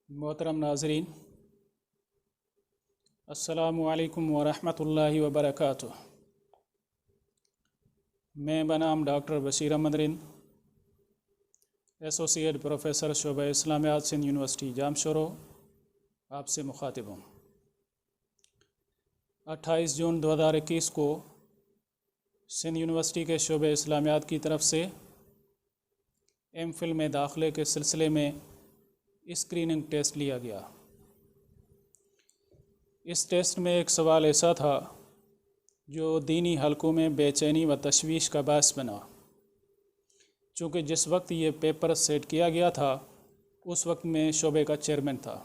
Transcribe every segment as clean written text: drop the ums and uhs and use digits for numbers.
محترم ناظرین، السلام علیکم ورحمۃ اللہ وبرکاتہ۔ میں بنام ڈاکٹر بشیر احمد رند، ایسوسی ایٹ پروفیسر شعبہ اسلامیات سندھ یونیورسٹی جامشورو آپ سے مخاطب ہوں۔ 28 جون 2021 کو سندھ یونیورسٹی کے شعبہ اسلامیات کی طرف سے ایم فل میں داخلے کے سلسلے میں اسکریننگ ٹیسٹ لیا گیا۔ اس ٹیسٹ میں ایک سوال ایسا تھا جو دینی حلقوں میں بے چینی و تشویش کا باعث بنا، چونکہ جس وقت یہ پیپر سیٹ کیا گیا تھا اس وقت میں شعبے کا چیئرمین تھا۔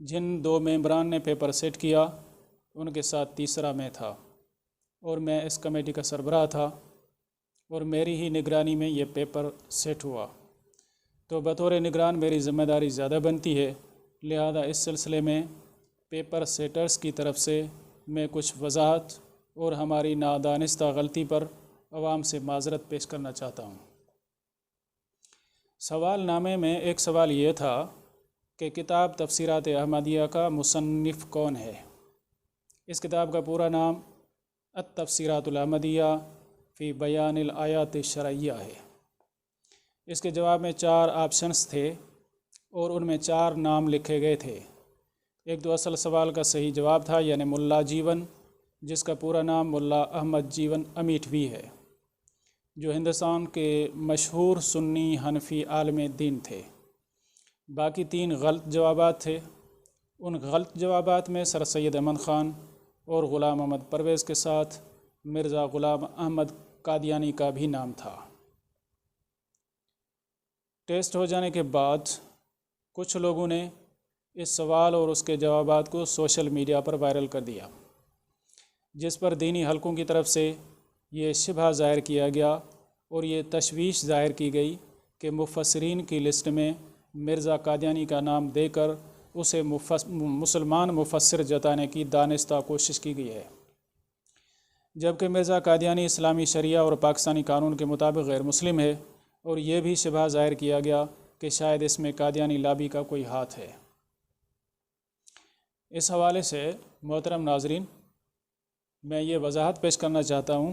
جن 2 ممبران نے پیپر سیٹ کیا ان کے ساتھ تیسرا میں تھا اور میں اس کمیٹی کا سربراہ تھا اور میری ہی نگرانی میں یہ پیپر سیٹ ہوا، تو بطور نگران میری ذمہ داری زیادہ بنتی ہے، لہذا اس سلسلے میں پیپر سیٹرز کی طرف سے میں کچھ وضاحت اور ہماری نادانستہ غلطی پر عوام سے معذرت پیش کرنا چاہتا ہوں۔ سوال نامے میں ایک سوال یہ تھا کہ کتاب تفسیرات احمدیہ کا مصنف کون ہے۔ اس کتاب کا پورا نام التفسیرات الاحمدیہ فی بیان الآیات الشرعیہ ہے۔ اس کے جواب میں 4 آپشنز تھے اور ان میں 4 نام لکھے گئے تھے۔ ایک تو اصل سوال کا صحیح جواب تھا، یعنی ملا جیون، جس کا پورا نام ملا احمد جیون امیٹھوی ہے، جو ہندوستان کے مشہور سنی حنفی عالم دین تھے۔ باقی 3 غلط جوابات تھے۔ ان غلط جوابات میں سر سید احمد خان اور غلام احمد پرویز کے ساتھ مرزا غلام احمد قادیانی کا بھی نام تھا۔ ٹیسٹ ہو جانے کے بعد کچھ لوگوں نے اس سوال اور اس کے جوابات کو سوشل میڈیا پر وائرل کر دیا، جس پر دینی حلقوں کی طرف سے یہ شبہ ظاہر کیا گیا اور یہ تشویش ظاہر کی گئی کہ مفسرین کی لسٹ میں مرزا قادیانی کا نام دے کر اسے مسلمان مفسر جتانے کی دانستہ کوشش کی گئی ہے، جبکہ مرزا قادیانی اسلامی شریعہ اور پاکستانی قانون کے مطابق غیر مسلم ہے، اور یہ بھی شبہ ظاہر کیا گیا کہ شاید اس میں قادیانی لابی کا کوئی ہاتھ ہے۔ اس حوالے سے محترم ناظرین، میں یہ وضاحت پیش کرنا چاہتا ہوں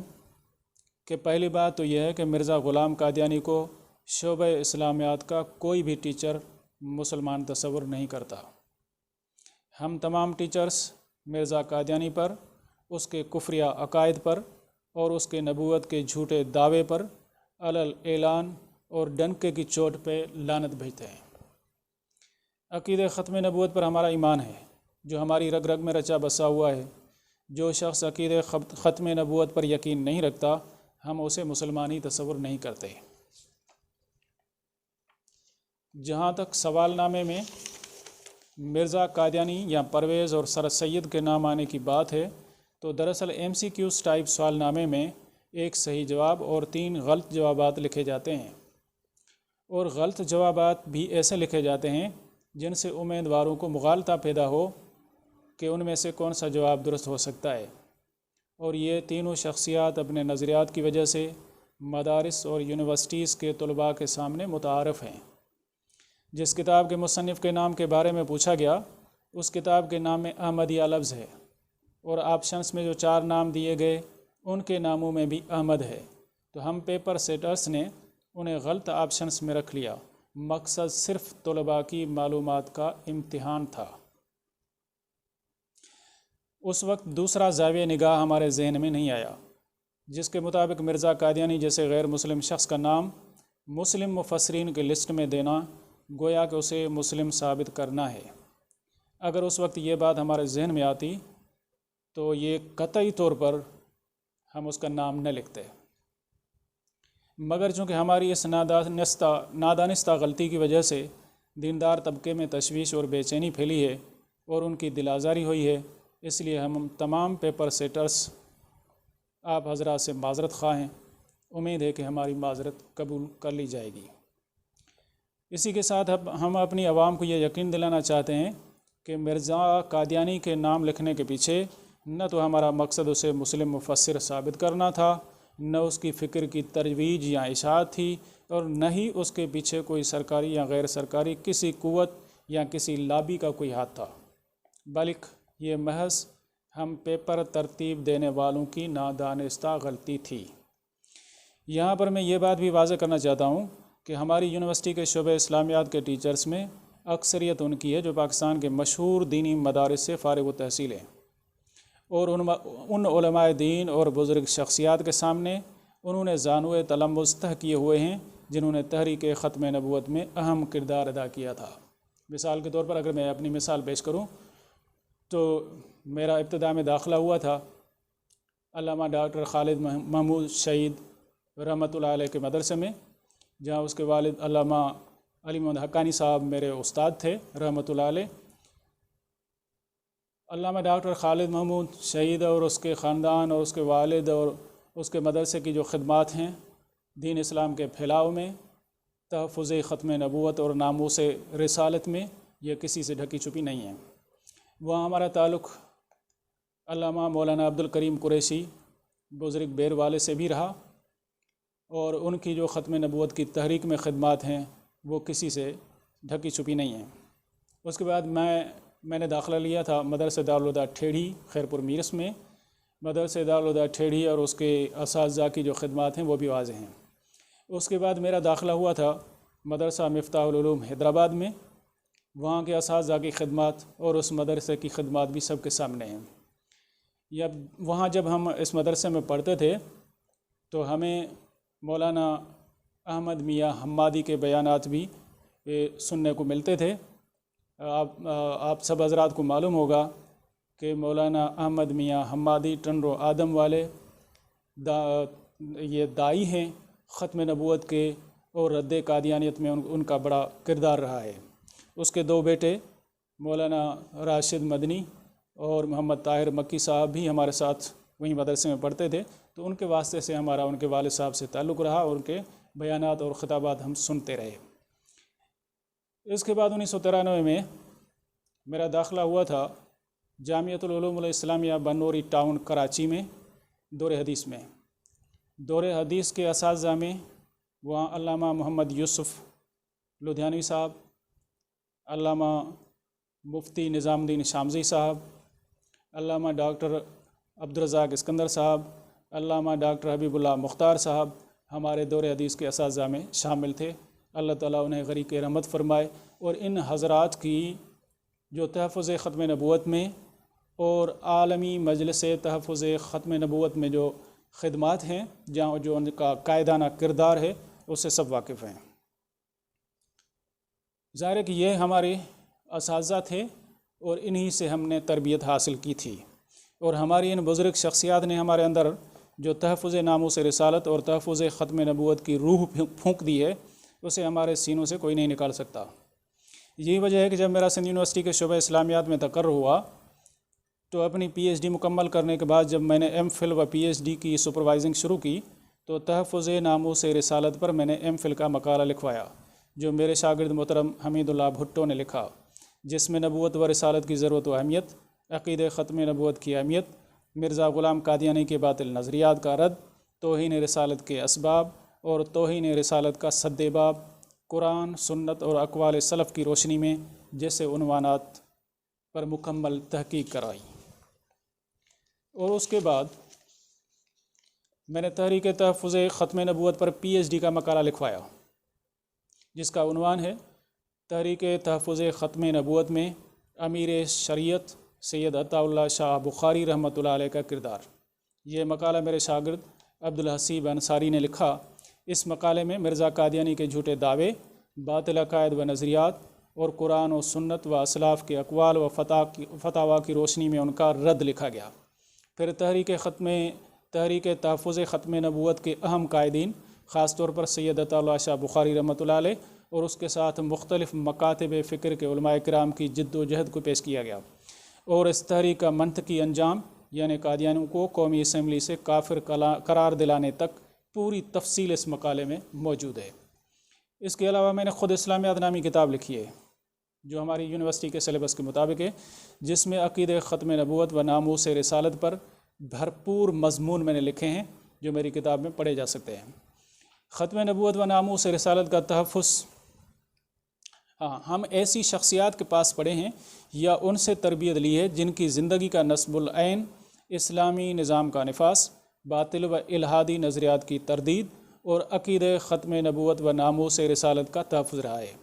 کہ پہلی بات تو یہ ہے کہ مرزا غلام قادیانی کو شعبہ اسلامیات کا کوئی بھی ٹیچر مسلمان تصور نہیں کرتا۔ ہم تمام ٹیچرز مرزا قادیانی پر، اس کے کفریہ عقائد پر اور اس کے نبوت کے جھوٹے دعوے پر علل اعلان اور ڈنکے کی چوٹ پہ لعنت بھیجتے ہیں۔ عقیدہ ختم نبوت پر ہمارا ایمان ہے، جو ہماری رگ رگ میں رچا بسا ہوا ہے۔ جو شخص عقیدہ ختم نبوت پر یقین نہیں رکھتا، ہم اسے مسلمانی تصور نہیں کرتے۔ جہاں تک سوال نامے میں مرزا قادیانی یا پرویز اور سر سید کے نام آنے کی بات ہے، تو دراصل MCQs ٹائپ سوال نامے میں ایک صحیح جواب اور 3 غلط جوابات لکھے جاتے ہیں، اور غلط جوابات بھی ایسے لکھے جاتے ہیں جن سے امیدواروں کو مغالطہ پیدا ہو کہ ان میں سے کون سا جواب درست ہو سکتا ہے، اور یہ تینوں شخصیات اپنے نظریات کی وجہ سے مدارس اور یونیورسٹیز کے طلباء کے سامنے متعارف ہیں۔ جس کتاب کے مصنف کے نام کے بارے میں پوچھا گیا، اس کتاب کے نام میں احمدیہ لفظ ہے، اور آپشنز میں جو 4 نام دیے گئے ان کے ناموں میں بھی احمد ہے، تو ہم پیپر سیٹرز نے انہیں غلط آپشنز میں رکھ لیا۔ مقصد صرف طلباء کی معلومات کا امتحان تھا۔ اس وقت دوسرا زاویہ نگاہ ہمارے ذہن میں نہیں آیا، جس کے مطابق مرزا قادیانی جیسے غیر مسلم شخص کا نام مسلم مفسرین کی لسٹ میں دینا گویا کہ اسے مسلم ثابت کرنا ہے۔ اگر اس وقت یہ بات ہمارے ذہن میں آتی تو یہ قطعی طور پر ہم اس کا نام نہ لکھتے، مگر چونکہ ہماری اس نادانستہ غلطی کی وجہ سے دیندار طبقے میں تشویش اور بے چینی پھیلی ہے اور ان کی دل آزاری ہوئی ہے، اس لیے ہم تمام پیپر سیٹرز آپ حضرات سے معذرت خواہ ہیں۔ امید ہے کہ ہماری معذرت قبول کر لی جائے گی۔ اسی کے ساتھ ہم اپنی عوام کو یہ یقین دلانا چاہتے ہیں کہ مرزا قادیانی کے نام لکھنے کے پیچھے نہ تو ہمارا مقصد اسے مسلم مفسر ثابت کرنا تھا، نہ اس کی فکر کی ترویج یا اشاعت تھی، اور نہ ہی اس کے پیچھے کوئی سرکاری یا غیر سرکاری کسی قوت یا کسی لابی کا کوئی ہاتھ تھا، بلکہ یہ محض ہم پیپر ترتیب دینے والوں کی نادانستہ غلطی تھی۔ یہاں پر میں یہ بات بھی واضح کرنا چاہتا ہوں کہ ہماری یونیورسٹی کے شعبہ اسلامیات کے ٹیچرز میں اکثریت ان کی ہے جو پاکستان کے مشہور دینی مدارس سے فارغ التحصیل ہیں، اور ان علماء دین اور بزرگ شخصیات کے سامنے انہوں نے زانوِ تلمذ تہ کیے ہوئے ہیں جنہوں نے تحریک ختم نبوت میں اہم کردار ادا کیا تھا۔ مثال کے طور پر اگر میں اپنی مثال پیش کروں تو میرا ابتدا میں داخلہ ہوا تھا علامہ ڈاکٹر خالد محمود شہید رحمۃ اللہ علیہ کے مدرسے میں، جہاں اس کے والد علامہ علی محمد حقانی صاحب میرے استاد تھے رحمۃ اللہ علیہ۔ علامہ ڈاکٹر خالد محمود شہید اور اس کے خاندان اور اس کے والد اور اس کے مدرسے کی جو خدمات ہیں دین اسلام کے پھیلاؤ میں، تحفظ ختم نبوت اور ناموس رسالت میں، یہ کسی سے ڈھکی چھپی نہیں ہے۔ وہاں ہمارا تعلق علامہ مولانا عبدالکریم قریشی بزرگ بیر والے سے بھی رہا، اور ان کی جو ختم نبوت کی تحریک میں خدمات ہیں وہ کسی سے ڈھکی چھپی نہیں ہیں۔ اس کے بعد میں نے داخلہ لیا تھا مدرسہ دارالہدیٰ ٹھیڑھی خیرپور میرس میں۔ مدرسہ دارالہدیٰ ٹھیڑھی اور اس کے اساتذہ کی جو خدمات ہیں وہ بھی واضح ہیں۔ اس کے بعد میرا داخلہ ہوا تھا مدرسہ مفتاح العلوم حیدرآباد میں، وہاں کے اساتذہ کی خدمات اور اس مدرسے کی خدمات بھی سب کے سامنے ہیں۔ وہاں جب ہم اس مدرسے میں پڑھتے تھے تو ہمیں مولانا احمد میاں حمادی کے بیانات بھی سننے کو ملتے تھے۔ آپ سب حضرات کو معلوم ہوگا کہ مولانا احمد میاں حمادی ٹنڈو آدم والے یہ دائی ہیں ختم نبوت کے، اور رد قادیانیت میں ان کا بڑا کردار رہا ہے۔ اس کے دو بیٹے مولانا راشد مدنی اور محمد طاہر مکی صاحب بھی ہمارے ساتھ وہیں مدرسے میں پڑھتے تھے، تو ان کے واسطے سے ہمارا ان کے والد صاحب سے تعلق رہا اور ان کے بیانات اور خطابات ہم سنتے رہے۔ اس کے بعد 1993 میں میرا داخلہ ہوا تھا جامعۃ العلوم الاسلامیہ بنوری ٹاؤن کراچی میں دور حدیث میں۔ دور حدیث کے اساتذہ میں وہاں علامہ محمد یوسف لدھیانوی صاحب، علامہ مفتی نظام الدین شامزی صاحب، علامہ ڈاکٹر عبدالرزاق اسکندر صاحب، علامہ ڈاکٹر حبیب اللہ مختار صاحب ہمارے دور حدیث کے اساتذہ میں شامل تھے۔ اللہ تعالیٰ انہیں غریق رحمت فرمائے، اور ان حضرات کی جو تحفظ ختم نبوت میں اور عالمی مجلس تحفظ ختم نبوت میں جو خدمات ہیں، جہاں جو ان کا قائدانہ کردار ہے، اس سے سب واقف ہیں۔ ظاہر ہے کہ یہ ہمارے اساتذہ تھے اور انہی سے ہم نے تربیت حاصل کی تھی، اور ہماری ان بزرگ شخصیات نے ہمارے اندر جو تحفظ ناموس رسالت اور تحفظ ختم نبوت کی روح پھونک دی ہے، اسے ہمارے سینوں سے کوئی نہیں نکال سکتا۔ یہی وجہ ہے کہ جب میرا سندھ یونیورسٹی کے شعبہ اسلامیات میں تقرر ہوا تو اپنی پی ایچ ڈی مکمل کرنے کے بعد جب میں نے ایم فل و پی ایچ ڈی کی سپروائزنگ شروع کی تو تحفظ ناموس رسالت پر میں نے ایم فل کا مقالہ لکھوایا، جو میرے شاگرد محترم حمید اللہ بھٹو نے لکھا، جس میں نبوت و رسالت کی ضرورت و اہمیت، عقیدہ ختم نبوت کی اہمیت، مرزا غلام قادیانی کے باطل نظریات کا رد، توہین رسالت کے اسباب اور توہین رسالت کا سد باب، قرآن، سنت اور اقوال سلف کی روشنی میں جیسے عنوانات پر مکمل تحقیق کرائی۔ اور اس کے بعد میں نے تحریک تحفظ ختم نبوت پر پی ایچ ڈی کا مقالہ لکھوایا، جس کا عنوان ہے تحریک تحفظ ختم نبوت میں امیر شریعت سید عطا اللہ شاہ بخاری رحمۃ اللہ علیہ کا کردار۔ یہ مقالہ میرے شاگرد عبدالحسیب انصاری نے لکھا۔ اس مقالے میں مرزا قادیانی کے جھوٹے دعوے، باطل عقائد و نظریات اور قرآن و سنت و اسلاف کے اقوال و فتاویٰ کی روشنی میں ان کا رد لکھا گیا۔ پھر تحریک تحفظ ختم نبوت کے اہم قائدین، خاص طور پر سید عطا اللہ شاہ بخاری رحمۃ اللہ علیہ اور اس کے ساتھ مختلف مکاتب فکر کے علماء کرام کی جد و جہد کو پیش کیا گیا، اور اس تحریک کا منطقی انجام یعنی قادیانیوں کو قومی اسمبلی سے کافر قرار دلانے تک پوری تفصیل اس مقالے میں موجود ہے۔ اس کے علاوہ میں نے خود اسلامیات نامی کتاب لکھی ہے، جو ہماری یونیورسٹی کے سلیبس کے مطابق ہے، جس میں عقیدہ ختم نبوت و ناموس رسالت پر بھرپور مضمون میں نے لکھے ہیں، جو میری کتاب میں پڑھے جا سکتے ہیں۔ ختم نبوت و ناموس رسالت کا تحفظ، ہم ایسی شخصیات کے پاس پڑھے ہیں یا ان سے تربیت لی ہے جن کی زندگی کا نصب العین اسلامی نظام کا نفاذ، باطل و الہادی نظریات کی تردید اور عقیدہ ختم نبوت و ناموس رسالت کا تحفظ رہا ہے،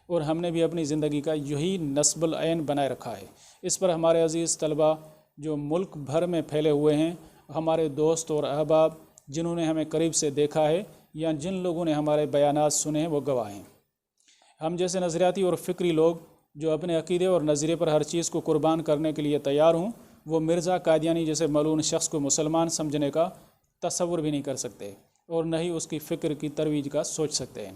اور ہم نے بھی اپنی زندگی کا یہی نصب العین بنائے رکھا ہے۔ اس پر ہمارے عزیز طلباء جو ملک بھر میں پھیلے ہوئے ہیں، ہمارے دوست اور احباب جنہوں نے ہمیں قریب سے دیکھا ہے یا جن لوگوں نے ہمارے بیانات سنے ہیں، وہ گواہ ہیں۔ ہم جیسے نظریاتی اور فکری لوگ جو اپنے عقیدے اور نظریے پر ہر چیز کو قربان کرنے کے لیے تیار ہوں، وہ مرزا قادیانی جیسے ملعون شخص کو مسلمان سمجھنے کا تصور بھی نہیں کر سکتے، اور نہ ہی اس کی فکر کی ترویج کا سوچ سکتے ہیں۔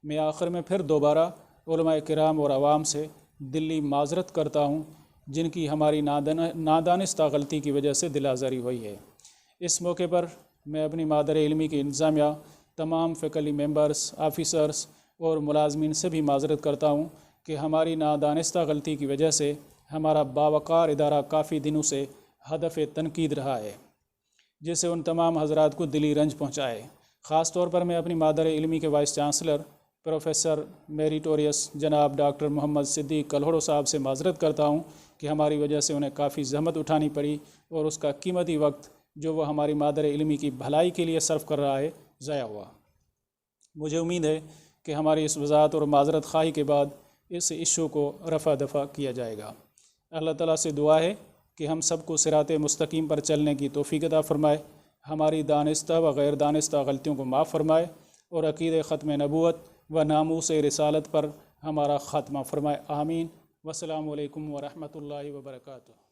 میں آخر میں پھر دوبارہ علماء کرام اور عوام سے دلی معذرت کرتا ہوں جن کی ہماری نادانستہ غلطی کی وجہ سے دل آزاری ہوئی ہے۔ اس موقع پر میں اپنی مادر علمی کی انتظامیہ، تمام فیکلٹی ممبرز، آفیسرز اور ملازمین سے بھی معذرت کرتا ہوں کہ ہماری نادانستہ غلطی کی وجہ سے ہمارا باوقار ادارہ کافی دنوں سے ہدف تنقید رہا ہے، جس سے ان تمام حضرات کو دلی رنج پہنچائے۔ خاص طور پر میں اپنی مادر علمی کے وائس چانسلر پروفیسر میریٹوریس جناب ڈاکٹر محمد صدیق کلہوڑو صاحب سے معذرت کرتا ہوں کہ ہماری وجہ سے انہیں کافی زحمت اٹھانی پڑی اور اس کا قیمتی وقت جو وہ ہماری مادر علمی کی بھلائی کے لیے صرف کر رہا ہے، ضائع ہوا۔ مجھے امید ہے کہ ہماری اس وضاحت اور معذرت خواہی کے بعد اس ایشو کو رفع دفع کیا جائے گا۔ اللہ تعالیٰ سے دعا ہے کہ ہم سب کو صراط مستقیم پر چلنے کی توفیق عطا فرمائے، ہماری دانستہ و غیر دانستہ غلطیوں کو معاف فرمائے، اور عقیدہ ختم نبوت و ناموس رسالت پر ہمارا خاتمہ فرمائے۔ آمین۔ والسلام علیکم ورحمۃ اللہ وبرکاتہ۔